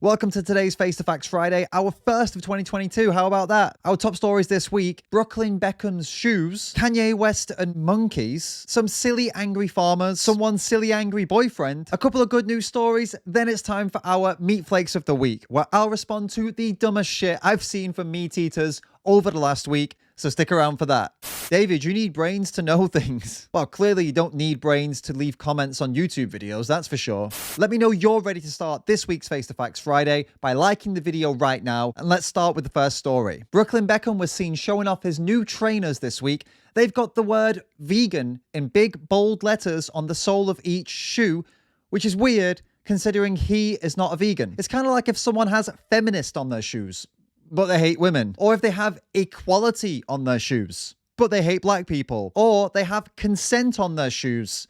Welcome to today's Face to Facts Friday, our first of 2022. How about that? Our top stories this week: Brooklyn Beckham's shoes, Kanye West and monkeys, some silly angry farmers, someone's silly angry boyfriend, a couple of good news stories. Then it's time for our Meat Flakes of the week, where I'll respond to the dumbest shit I've seen from meat eaters over the last week. So stick around for that. David, you need brains to know things. Well, clearly you don't need brains to leave comments on YouTube videos, that's for sure. Let me know you're ready to start this week's Face to Facts Friday by liking the video right now, and let's start with the first story. Brooklyn Beckham was seen showing off his new trainers this week. They've got the word vegan in big, bold letters on the sole of each shoe, which is weird considering he is not a vegan. It's kind of like if someone has feminist on their shoes, but they hate women. Or if they have equality on their shoes, but they hate black people. Or they have consent on their shoes,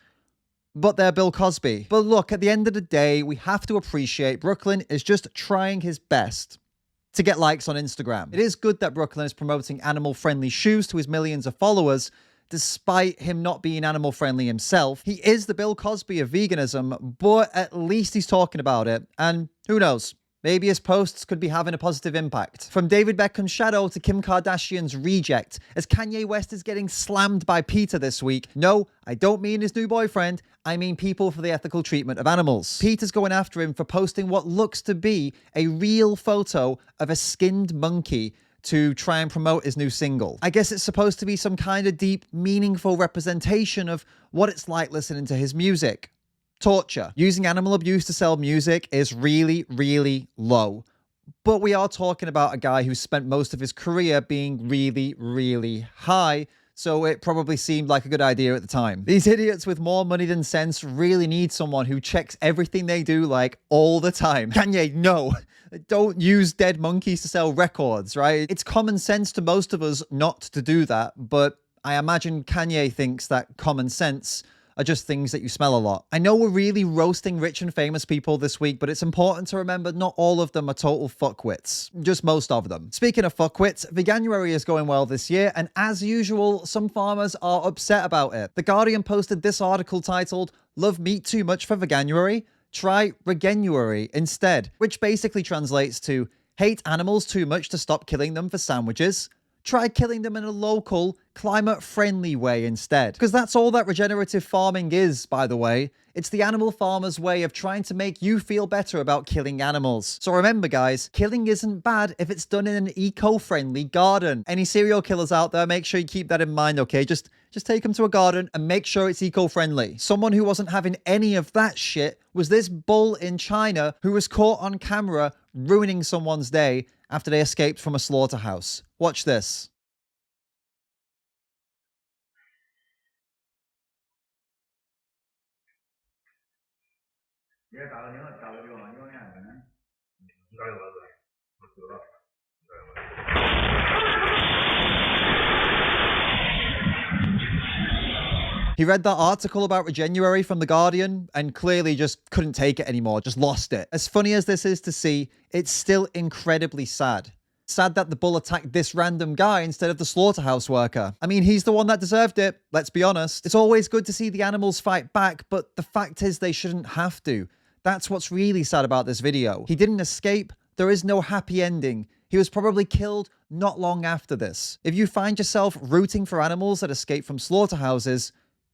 but they're Bill Cosby. But look, at the end of the day, we have to appreciate Brooklyn is just trying his best to get likes on Instagram. It is good that Brooklyn is promoting animal-friendly shoes to his millions of followers, despite him not being animal-friendly himself. He is the Bill Cosby of veganism, but at least he's talking about it. And who knows? Maybe his posts could be having a positive impact. From David Beckham's shadow to Kim Kardashian's reject, as Kanye West is getting slammed by PETA this week. No, I don't mean his new boyfriend, I mean people for the ethical treatment of animals. PETA's going after him for posting what looks to be a real photo of a skinned monkey to try and promote his new single. I guess it's supposed to be some kind of deep, meaningful representation of what it's like listening to his music. Torture. Using animal abuse to sell music is really, really low. But we are talking about a guy who spent most of his career being really, really high, so it probably seemed like a good idea at the time. These idiots with more money than sense really need someone who checks everything they do, like, all the time. Kanye, no. Don't use dead monkeys to sell records, right? It's common sense to most of us not to do that, but I imagine Kanye thinks that common sense are just things that you smell a lot. I know we're really roasting rich and famous people this week, but it's important to remember not all of them are total fuckwits. Just most of them. Speaking of fuckwits, veganuary is going well this year, and as usual, some farmers are upset about it. The Guardian posted this article titled, "Love meat too much for veganuary? Try regenuary instead," which basically translates to, hate animals too much to stop killing them for sandwiches? Try killing them in a local, climate-friendly way instead. Because that's all that regenerative farming is, by the way. It's the animal farmer's way of trying to make you feel better about killing animals. So remember, guys, killing isn't bad if it's done in an eco-friendly garden. Any serial killers out there, make sure you keep that in mind, okay? Just take them to a garden and make sure it's eco-friendly. Someone who wasn't having any of that shit was this bull in China who was caught on camera ruining someone's day after they escaped from a slaughterhouse. Watch this. He read that article about regenuary from The Guardian and clearly just couldn't take it anymore, just lost it. As funny as this is to see, it's still incredibly sad. Sad that the bull attacked this random guy instead of the slaughterhouse worker. I mean, he's the one that deserved it, let's be honest. It's always good to see the animals fight back, but the fact is they shouldn't have to. That's what's really sad about this video. He didn't escape, there is no happy ending. He was probably killed not long after this. If you find yourself rooting for animals that escape from slaughterhouses,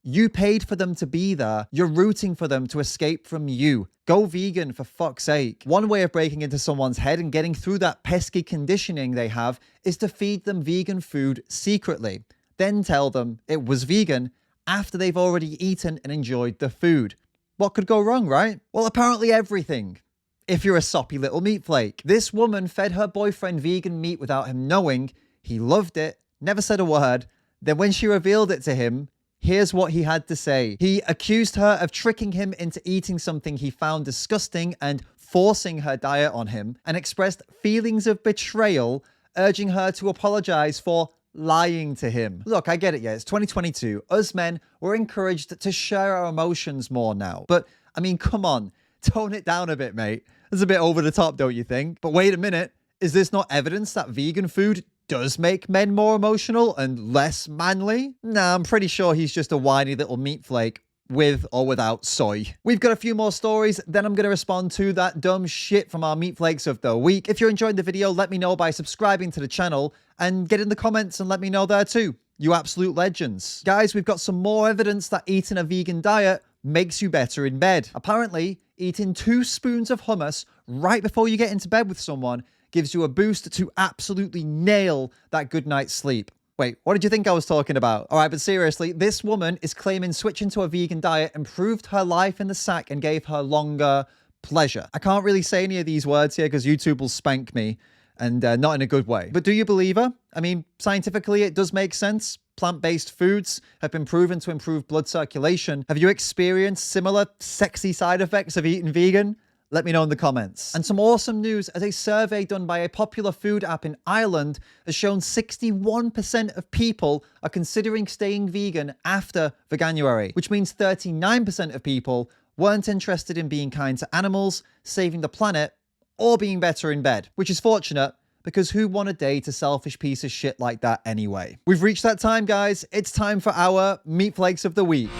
you paid for them to be there. You're rooting for them to escape from you. Go vegan, for fuck's sake. One way of breaking into someone's head and getting through that pesky conditioning they have is to feed them vegan food secretly. Then tell them it was vegan after they've already eaten and enjoyed the food. What could go wrong, right? Well, apparently everything. If you're a soppy little meat flake. This woman fed her boyfriend vegan meat without him knowing. He loved it, never said a word. Then when she revealed it to him, here's what he had to say. He accused her of tricking him into eating something he found disgusting and forcing her diet on him, and expressed feelings of betrayal, urging her to apologize for lying to him. Look, I get it, yeah, it's 2022. Us men, we're encouraged to share our emotions more now. But, I mean, come on, tone it down a bit, mate. It's a bit over the top, don't you think? But wait a minute, is this not evidence that vegan food does make men more emotional and less manly? Nah, I'm pretty sure he's just a whiny little meat flake with or without soy. We've got a few more stories, then I'm going to respond to that dumb shit from our meat flakes of the week. If you're enjoying the video, let me know by subscribing to the channel and get in the comments and let me know there too. You absolute legends. Guys, we've got some more evidence that eating a vegan diet makes you better in bed. Apparently, eating 2 spoons of hummus right before you get into bed with someone gives you a boost to absolutely nail that good night's sleep. Wait, what did you think I was talking about? All right, but seriously, this woman is claiming switching to a vegan diet improved her life in the sack and gave her longer pleasure. I can't really say any of these words here because YouTube will spank me, and not in a good way. But do you believe her? I mean, scientifically, it does make sense. Plant-based foods have been proven to improve blood circulation. Have you experienced similar sexy side effects of eating vegan? Let me know in the comments. And some awesome news, as a survey done by a popular food app in Ireland has shown 61% of people are considering staying vegan after Veganuary, which means 39% of people weren't interested in being kind to animals, saving the planet, or being better in bed, which is fortunate because who want to date a selfish piece of shit like that anyway? We've reached that time, guys. It's time for our meat flakes of the week.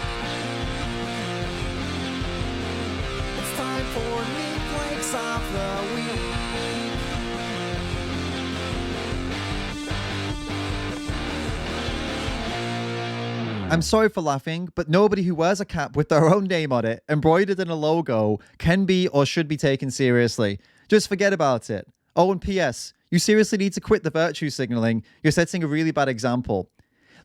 I'm sorry for laughing, but nobody who wears a cap with their own name on it, embroidered in a logo, can be or should be taken seriously. Just forget about it. Oh, and P.S. You seriously need to quit the virtue signaling. You're setting a really bad example.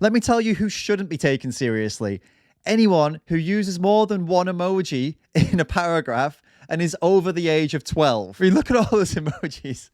Let me tell you who shouldn't be taken seriously. Anyone who uses more than one emoji in a paragraph and is over the age of 12. I mean, look at all those emojis.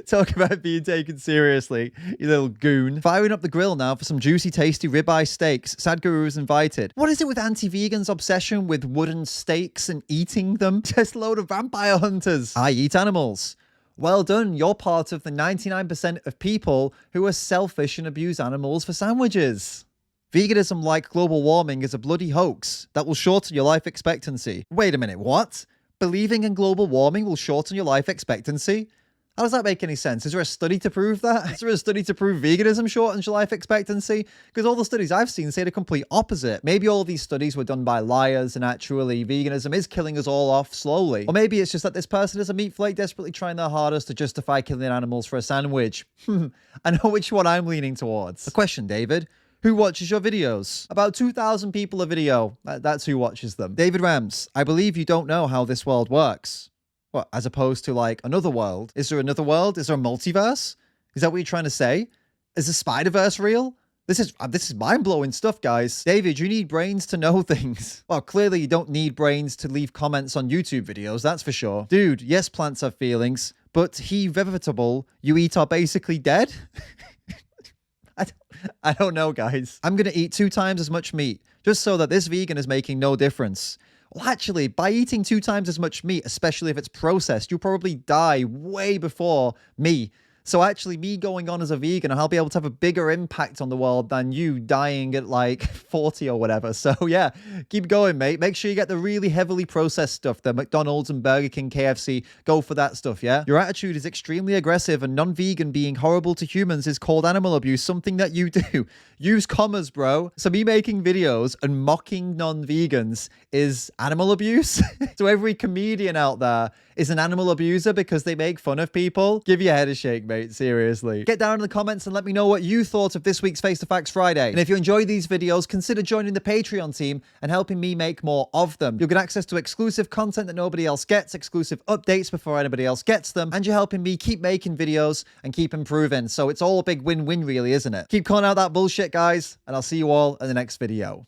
Talk about being taken seriously, you little goon. Firing up the grill now for some juicy, tasty ribeye steaks. Sadhguru is invited. What is it with anti-vegans' obsession with wooden steaks and eating them? Just a load of vampire hunters. I eat animals. Well done, you're part of the 99% of people who are selfish and abuse animals for sandwiches. Veganism, like global warming, is a bloody hoax that will shorten your life expectancy. Wait a minute, what? Believing in global warming will shorten your life expectancy? How does that make any sense? Is there a study to prove that? Is there a study to prove veganism shortens your life expectancy? Because all the studies I've seen say the complete opposite. Maybe all these studies were done by liars and actually veganism is killing us all off slowly. Or maybe it's just that this person is a meat flake desperately trying their hardest to justify killing animals for a sandwich. I know which one I'm leaning towards. A question, David. Who watches your videos? About 2,000 people a video. That's who watches them. David Rams, I believe you don't know how this world works. What, as opposed to like another world? Is there another world? Is there a multiverse? Is that what you're trying to say? Is the Spider-Verse real? This is mind-blowing stuff, guys. David, you need brains to know things. Well, clearly you don't need brains to leave comments on YouTube videos, that's for sure. Dude, yes, plants have feelings, but he vegetable you eat are basically dead? I don't know, guys. I'm gonna eat 2 times as much meat, just so that this vegan is making no difference. Well, actually, by eating 2 times as much meat, especially if it's processed, you'll probably die way before me. So actually, me going on as a vegan, I'll be able to have a bigger impact on the world than you dying at like 40 or whatever. So yeah, keep going, mate. Make sure you get the really heavily processed stuff, the McDonald's and Burger King, KFC. Go for that stuff, yeah? Your attitude is extremely aggressive, and non-vegan being horrible to humans is called animal abuse, something that you do. Use commas, bro. So me making videos and mocking non-vegans is animal abuse? So every comedian out there is an animal abuser because they make fun of people? Give your head a shake, mate. Seriously. Get down in the comments and let me know what you thought of this week's Face to Facts Friday. And if you enjoy these videos, consider joining the Patreon team and helping me make more of them. You'll get access to exclusive content that nobody else gets, exclusive updates before anybody else gets them, and you're helping me keep making videos and keep improving. So it's all a big win-win, really, isn't it? Keep calling out that bullshit, guys, and I'll see you all in the next video.